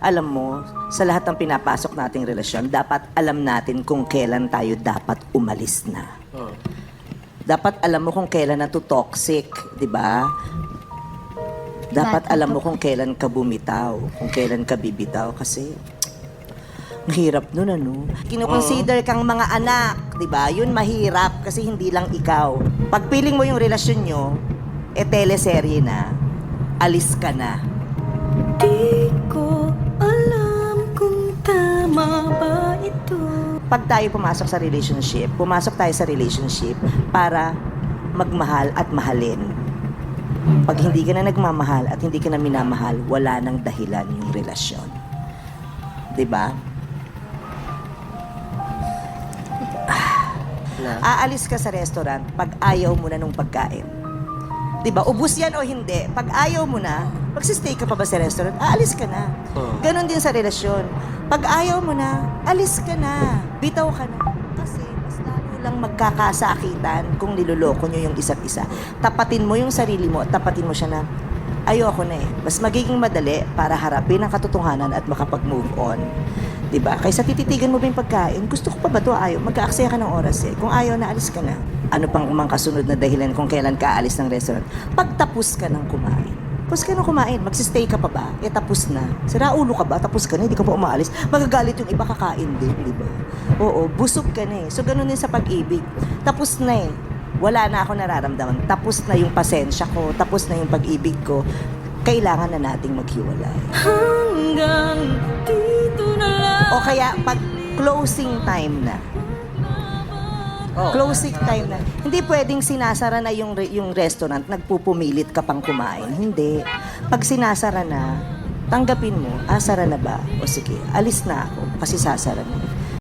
Alam mo, sa lahat ng pinapasok nating relasyon, dapat alam natin kung kailan tayo dapat umalis na. Dapat alam mo kung kailan na to toxic, di ba? Dapat alam mo kung kailan ka bumitaw, kung kailan ka bibitaw. Kasi, ang hirap nun, ano? Kinukonsider kang mga anak, di ba? Yun mahirap kasi hindi lang ikaw. Pag piling mo yung relasyon nyo, teleserye na, alis ka na. Di ko alam kung tama ba ito. Pag tayo pumasok tayo sa relationship para magmahal at mahalin. Pag hindi ka na nagmamahal at hindi ka na minamahal, wala nang dahilan yung relasyon. 'Di ba? Aalis ka sa restaurant pag ayaw mo na nung pagkain. 'Di ba? Ubus yan o hindi. Pag ayaw mo na, magsistay ka pa ba sa restaurant? Aalis ka na. Ganon din sa relasyon. Pag ayaw mo na, alis ka na. Bitaw ka na. Kasi mas lalo lang magkakasakitan kung niloloko nyo yung isa't isa. Tapatin mo yung sarili mo, tapatin mo siya na, ayoko na eh. Mas magiging madali para harapin ang katotohanan at makapag-move on. Diba? Kaysa tititigan mo ba yung pagkain, gusto ko pa ba ito? Ayaw. Mag-aaksaya ka ng oras eh. Kung ayaw na, alis ka na. Ano pang umang kasunod na dahilan kung kailan ka alis ng restaurant? Pagtapos ka ng kumain. Tapos ka nang kumain, magsistay ka pa ba? Tapos na. Sira ulo ka ba? Tapos ka na, hindi ka pa umaalis. Magagalit yung iba, kakain din, di ba? Oo, busog ka na eh. So, ganun din sa pag-ibig. Tapos na eh. Wala na ako nararamdaman. Tapos na yung pasensya ko. Tapos na yung pag-ibig ko. Kailangan na nating maghiwalay. Hanggang dito na lang. O kaya, pag closing time na. Closing time na. Hindi pwedeng sinasara na yung restaurant, nagpupumilit ka pang kumain. Hindi. Pag sinasara na, tanggapin mo, sara na ba? O sige, alis na ako kasi sasara na.